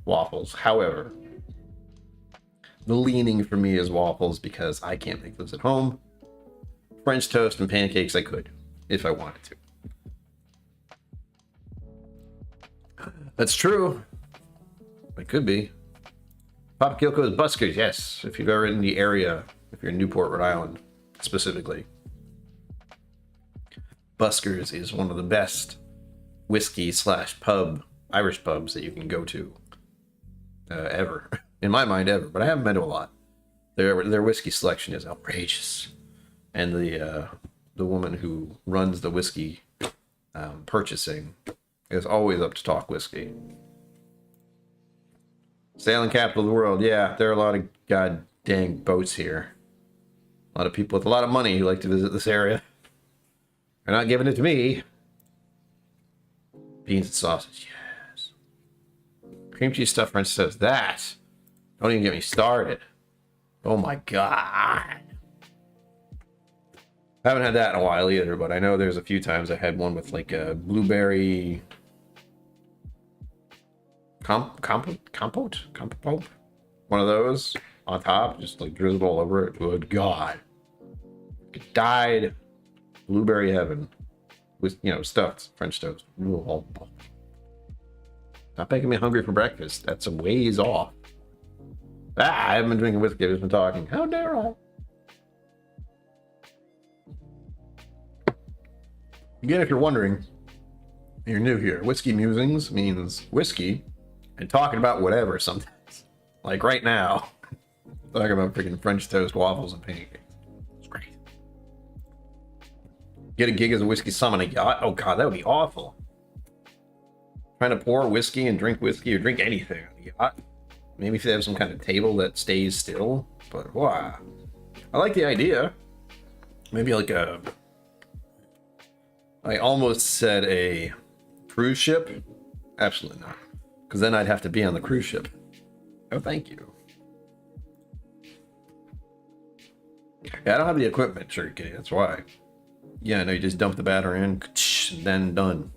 waffles. However, the leaning for me is waffles because I can't make those at home. French toast and pancakes I could, if I wanted to. That's true. It could be. Papa KillCo's Buskers, yes. If you've ever in the area, if you're in Newport, Rhode Island, specifically. Buskers is one of the best whiskey / pub, Irish pubs that you can go to. Ever. In my mind, ever. But I haven't been to a lot. Their whiskey selection is outrageous. And the woman who runs the whiskey purchasing is always up to talk whiskey. Sailing capital of the world. Yeah, there are a lot of god dang boats here. A lot of people with a lot of money who like to visit this area. They're not giving it to me. Beans and sausage, yes. Cream cheese stuffed French toast. That. Don't even get me started. Oh my God. I haven't had that in a while either, but I know there's a few times I had one with like a blueberry compote, one of those on top, just like drizzled all over it. Good God, it died. Blueberry heaven with, you know, stuffed French toast. Not making me hungry for breakfast. That's a ways off. I haven't been drinking whiskey. I've just been talking. How dare I? Again, if you're wondering, you're new here. Whiskey Musings means whiskey and talking about whatever sometimes. Like right now, talking about freaking French toast, waffles, and pancakes. It's great. Get a gig as a whiskey somm on a yacht. Oh God, that would be awful. Trying to pour whiskey and drink whiskey or drink anything on a yacht. Maybe if they have some kind of table that stays still. But wow, I like the idea. Maybe like a. I almost said a cruise ship. Absolutely not. Because then I'd have to be on the cruise ship. Oh, thank you. Yeah, I don't have the equipment, Sugar Kitty. That's why. Yeah, no, you just dump the battery in, then done.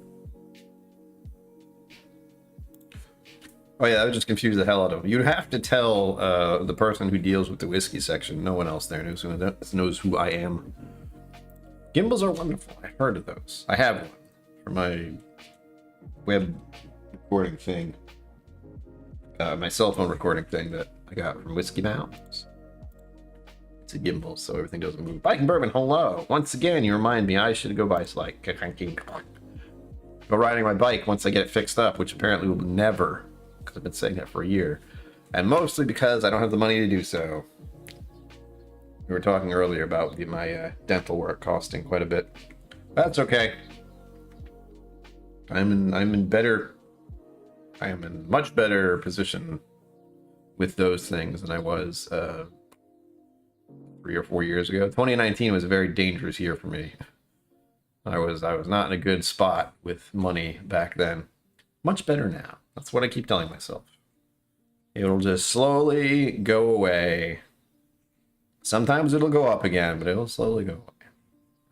Oh yeah, that would just confuse the hell out of them. You'd have to tell the person who deals with the whiskey section. No one else there knows who I am. Gimbals are wonderful. I've heard of those. I have one for my web recording thing. My cell phone recording thing that I got from Whiskey Mountains. It's a gimbal, so everything doesn't move. Bike and Bourbon, hello. Once again, you remind me I should go buy like go riding my bike once I get it fixed up, which apparently will never, because I've been saying that for a year, and mostly because I don't have the money to do so. We were talking earlier about my dental work costing quite a bit. That's okay. I am in much better position with those things than I was 3 or 4 years ago. 2019 was a very dangerous year for me. I was not in a good spot with money back then. Much better now. That's what I keep telling myself. It'll just slowly go away. Sometimes it'll go up again, but it'll slowly go away.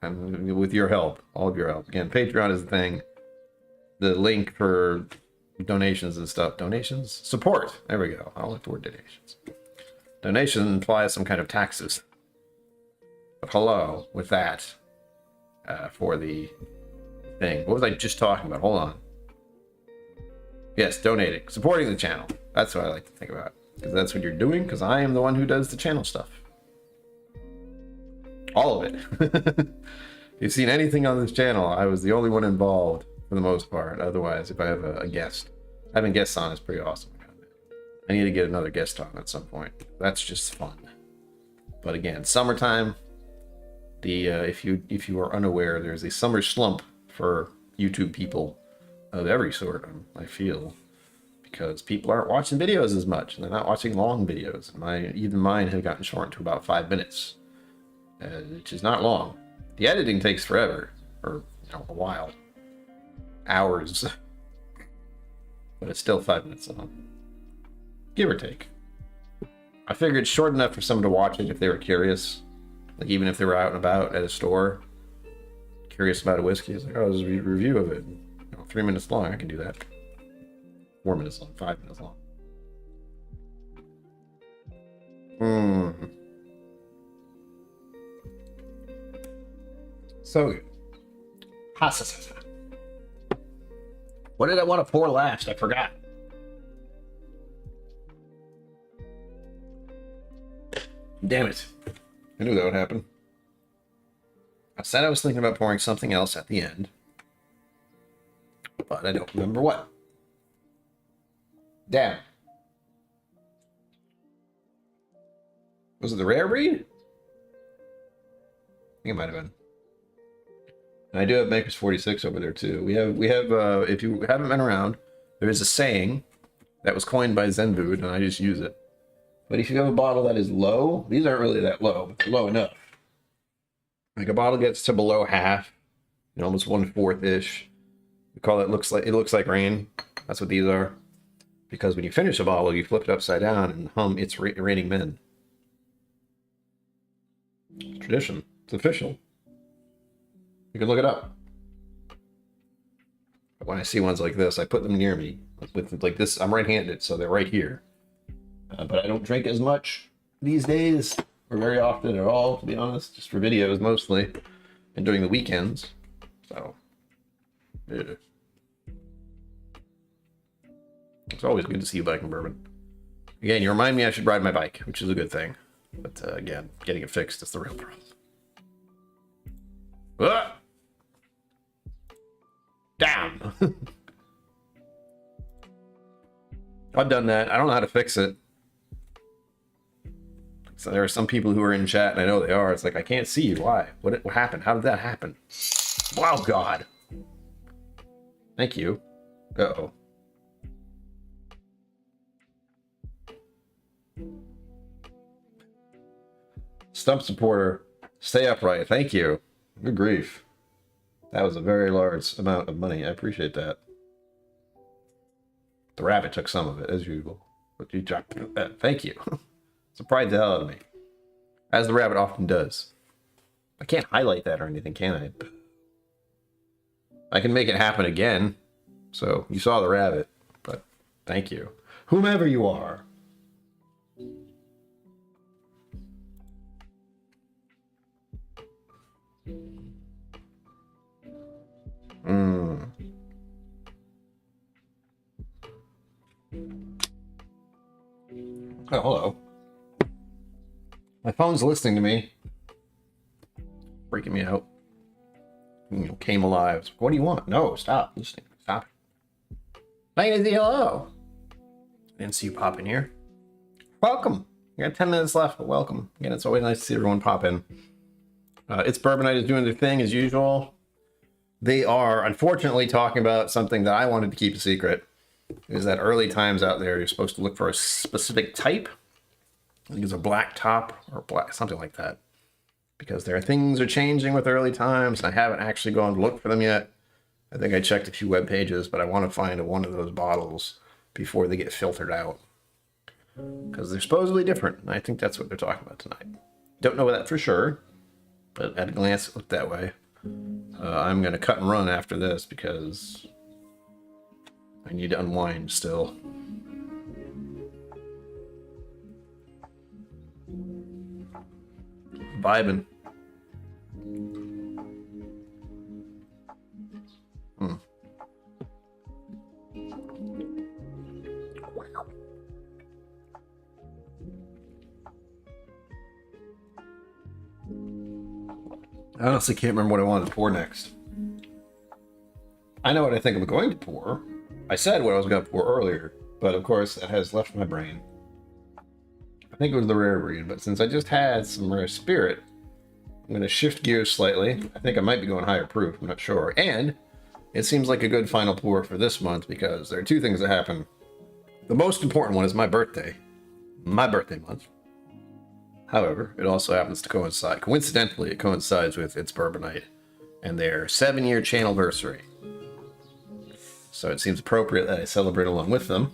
And with your help, all of your help. Again, Patreon is the thing. The link for donations and stuff. Donations? Support. There we go. I don't like the word donations. Donation implies some kind of taxes. But hello with that for the thing. What was I just talking about? Hold on. Yes, donating. Supporting the channel. That's what I like to think about. Because that's what you're doing, because I am the one who does the channel stuff. All of it. If you've seen anything on this channel, I was the only one involved for the most part. Otherwise, if I have a guest, having guests on is pretty awesome. I need to get another guest on at some point. That's just fun. But again, summertime. If you are unaware, there's a summer slump for YouTube people of every sort. I feel, because people aren't watching videos as much, and they're not watching long videos. Even mine have gotten shortened to about 5 minutes, which is not long. The editing takes forever, or a while, hours, but it's still 5 minutes long, give or take. I figured it's short enough for someone to watch it if they were curious. Like, even if they were out and about at a store, curious about a whiskey, it's like, oh, there's a review of it. 3 minutes long, I can do that. 4 minutes long, 5 minutes long. So good. What did I want to pour last? I forgot. Damn it. I knew that would happen. I said I was thinking about pouring something else at the end, but I don't remember what. Damn. Was it the rare breed? I think it might have been. And I do have Maker's 46 over there too. We have if you haven't been around, there is a saying that was coined by Zenbood, and I just use it. But if you have a bottle that is low, these aren't really that low, but they're low enough. Like a bottle gets to below half, almost 1/4-ish. We call it looks like rain. That's what these are. Because when you finish a bottle, you flip it upside down and hum "It's Raining Men." It's tradition. It's official. You can look it up. But when I see ones like this, I put them near me. With like this, I'm right-handed, so they're right here. But I don't drink as much these days, or very often at all, to be honest. Just for videos mostly, and during the weekends. So, yeah. It's always good to see you Bike and Bourbon. Again, you remind me I should ride my bike, which is a good thing. But again, getting it fixed is the real problem. Ah! Down! I've done that. I don't know how to fix it. So there are some people who are in chat, and I know they are. It's like, I can't see you. Why? What happened? How did that happen? Wow, God. Thank you. Uh-oh. Stump supporter. Stay upright. Thank you. Good grief. That was a very large amount of money. I appreciate that. The rabbit took some of it, as usual. But you dropped that. Thank you. Surprised the hell out of me. as the rabbit often does. I can't highlight that or anything, can I? I can make it happen again. So you saw the rabbit, but thank you. Whomever you are. Oh, hello. My phone's listening to me. Freaking me out. Came alive. What do you want? No, stop listening. Stop it. Lady, hello. Didn't see you pop in here. Welcome. You got 10 minutes left, but welcome. Again, it's always nice to see everyone pop in. It's Bourbon Night is doing their thing as usual. They are, unfortunately, talking about something that I wanted to keep a secret. Is that early times out there, you're supposed to look for a specific type. I think it's a black top or black, something like that. Because things are changing with early times, and I haven't actually gone to look for them yet. I think I checked a few web pages, but I want to find one of those bottles before they get filtered out. Because they're supposedly different, and I think that's what they're talking about tonight. Don't know that for sure, but at a glance it looked that way. I'm going to cut and run after this because I need to unwind still. Vibing. I honestly can't remember what I wanted to pour next. I know what I think I'm going to pour. I said what I was going to pour earlier, but of course that has left my brain. I think it was the rare breed, but since I just had some rare spirit, I'm going to shift gears slightly. I think I might be going higher proof, I'm not sure. And it seems like a good final pour for this month because there are two things that happen. The most important one is my birthday month. However, it also happens to coincide. Coincidentally, it coincides with It's Bourbon Night and their 7-year channelversary. So it seems appropriate that I celebrate along with them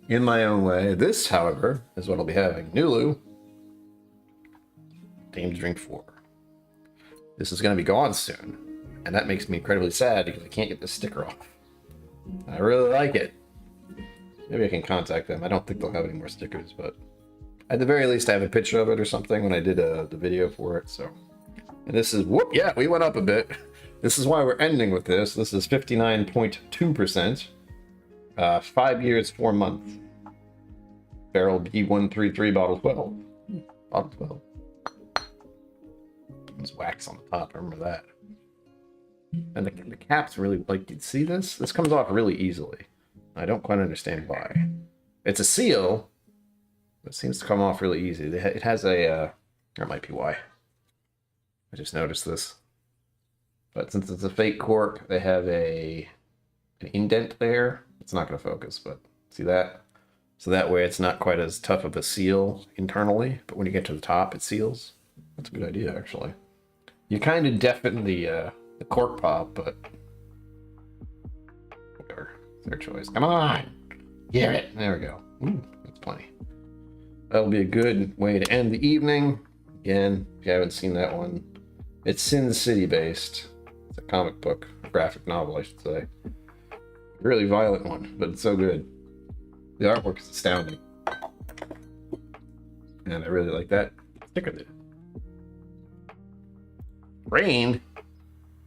in my own way. This, however, is what I'll be having. Nulu, Dame's Drink 4. This is going to be gone soon, and that makes me incredibly sad because I can't get this sticker off. I really like it. Maybe I can contact them. I don't think they'll have any more stickers, but at the very least I have a picture of it or something when I did the video for it. So, and this is, whoop, yeah, we went up a bit. This is why we're ending with this. This is 59.2%. 5 years, 4 months. Barrel B133, bottle 12. Bottle 12. There's wax on the top, remember that. And the cap's really, like, you see this? This comes off really easily. I don't quite understand why. It's a seal. It seems to come off really easy. It has a, that might be why. I just noticed this. But since it's a fake cork, they have an indent there. It's not going to focus, but see that? So that way it's not quite as tough of a seal internally, but when you get to the top, it seals. That's a good idea, actually. You kind of deafen the cork pop, but whatever. It's their choice. Come on! Hear it! There we go. Ooh, that's plenty. That'll be a good way to end the evening. Again, if you haven't seen that one, it's Sin City based. It's a comic book, a graphic novel, I should say. A really violent one, but it's so good. The artwork is astounding. And I really like that sticker there. Rain?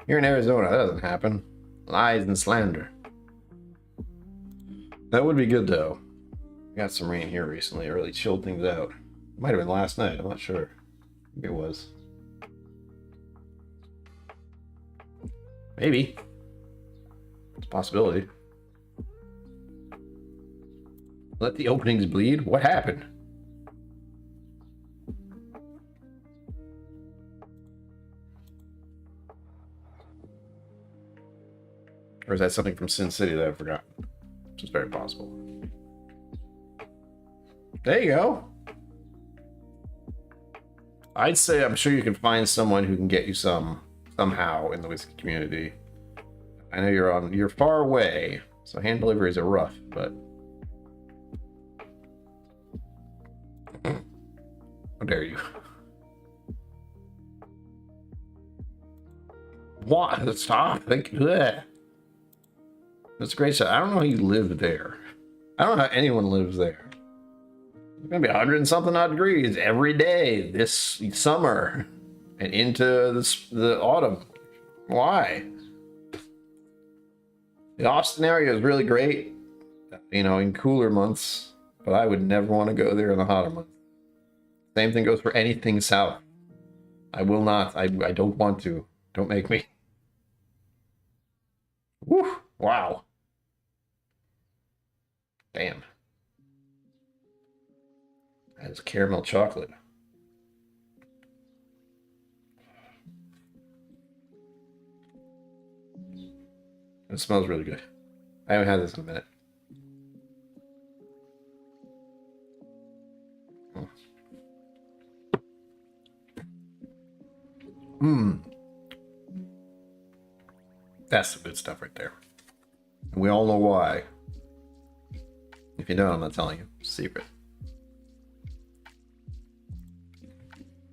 Here in Arizona, that doesn't happen. Lies and slander. That would be good, though. Got some rain here recently. It really chilled things out. It might have been last night. I'm not sure. Maybe it was. Maybe. It's a possibility. Let the openings bleed? What happened? Or is that something from Sin City that I've forgotten? Which is very possible. There you go. I'd say I'm sure you can find someone who can get you some somehow in the whiskey community. I know you're far away, so hand deliveries are rough, but how dare you? What? Stop. Bleh. That's a great shot. I don't know how you live there. I don't know how anyone lives there. It's gonna be 100 and something odd degrees every day this summer and into the autumn. Why? The Austin area is really great, you know, in cooler months, but I would never want to go there in the hotter months. Same thing goes for anything south. I will not. I don't want to. Don't make me. Woo! Wow. Damn. That is caramel chocolate. It smells really good. I haven't had this in a minute. Mmm. That's the good stuff right there. And we all know why. If you don't, I'm not telling you. It's a secret.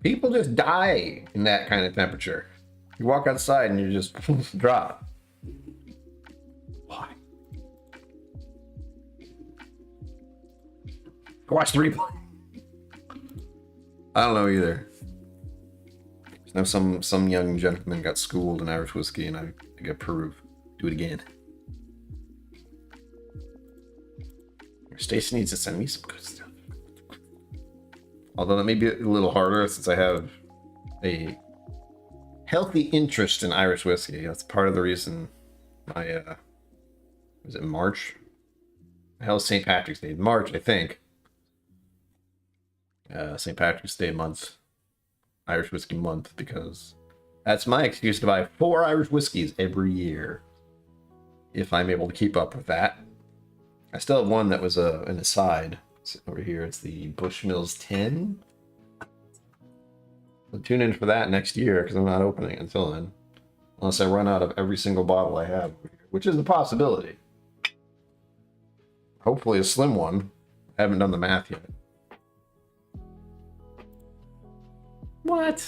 People just die in that kind of temperature. You walk outside and you just drop. Why? Watch the replay. I don't know either. Now some young gentleman got schooled in Irish whiskey, and I got proof. Do it again. Stacey needs to send me some good stuff. Although that may be a little harder since I have a healthy interest in Irish whiskey. That's part of the reason my was it March? Hell, St. Patrick's Day. March, I think. St. Patrick's Day month. Irish whiskey month, because that's my excuse to buy 4 Irish whiskeys every year. If I'm able to keep up with that. I still have one that was an aside. Over here, it's the Bushmills 10. So tune in for that next year, because I'm not opening it until then. Unless I run out of every single bottle I have, which is a possibility. Hopefully a slim one. I haven't done the math yet. What?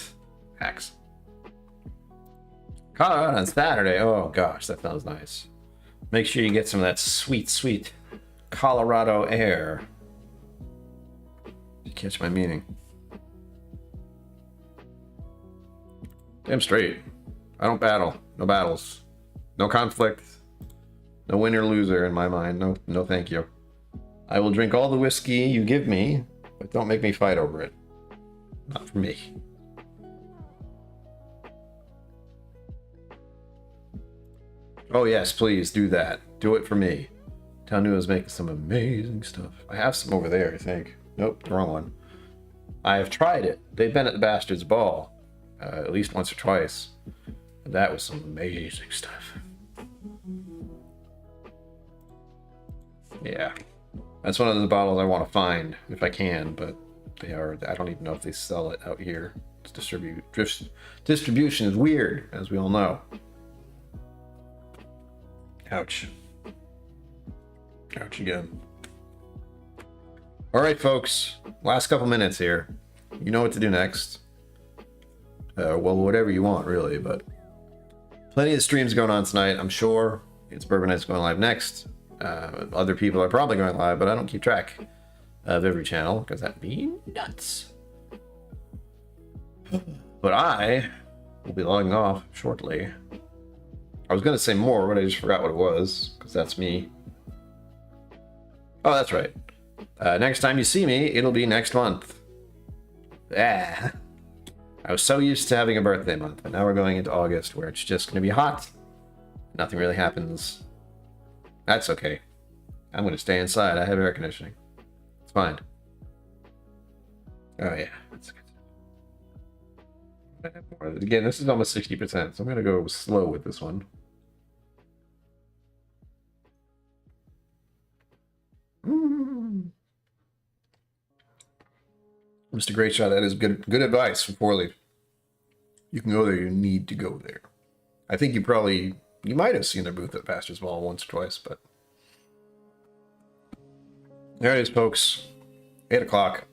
Hacks. Colorado on Saturday. Oh gosh, that sounds nice. Make sure you get some of that sweet, sweet Colorado air. You catch my meaning. Damn straight. I don't battle. No battles. No conflict. No winner loser in my mind. No thank you. I will drink all the whiskey you give me, but don't make me fight over it. Not for me. Oh yes, please do that. Do it for me. Tanu is making some amazing stuff. I have some over there, I think. Nope, the wrong one. I have tried it. They've been at the Bastard's Ball at least once or twice. And that was some amazing stuff. Yeah. That's one of the bottles I want to find if I can, but they are. I don't even know if they sell it out here. It's distribution is weird, as we all know. Ouch. Ouch again. All right, folks. Last couple minutes here. You know what to do next. Well, whatever you want, really, but plenty of streams going on tonight, I'm sure. It's Bourbon Night's going live next. Other people are probably going live, but I don't keep track of every channel because that'd be nuts. But I will be logging off shortly. I was going to say more, but I just forgot what it was because that's me. Oh, that's right. Next time you see me, it'll be next month. Ah. I was so used to having a birthday month, but now we're going into August where it's just going to be hot. Nothing really happens. That's okay. I'm going to stay inside. I have air conditioning. It's fine. Oh, yeah. That's good. Again, this is almost 60%, so I'm going to go slow with this one. Mr. Great Shot, that is good advice from Four Leaf. You can go there. You need to go there. I think you might have seen their booth at Pastor's Ball once or twice, but there it is, folks. 8 o'clock.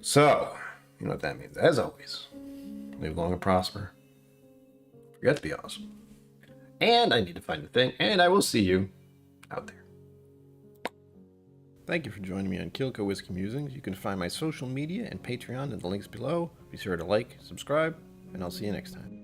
So, you know what that means. As always, live long and prosper. Forget to be awesome. And I need to find the thing, and I will see you out there. Thank you for joining me on KillCo Whiskey Musings. You can find my social media and Patreon in the links below. Be sure to like, subscribe, and I'll see you next time.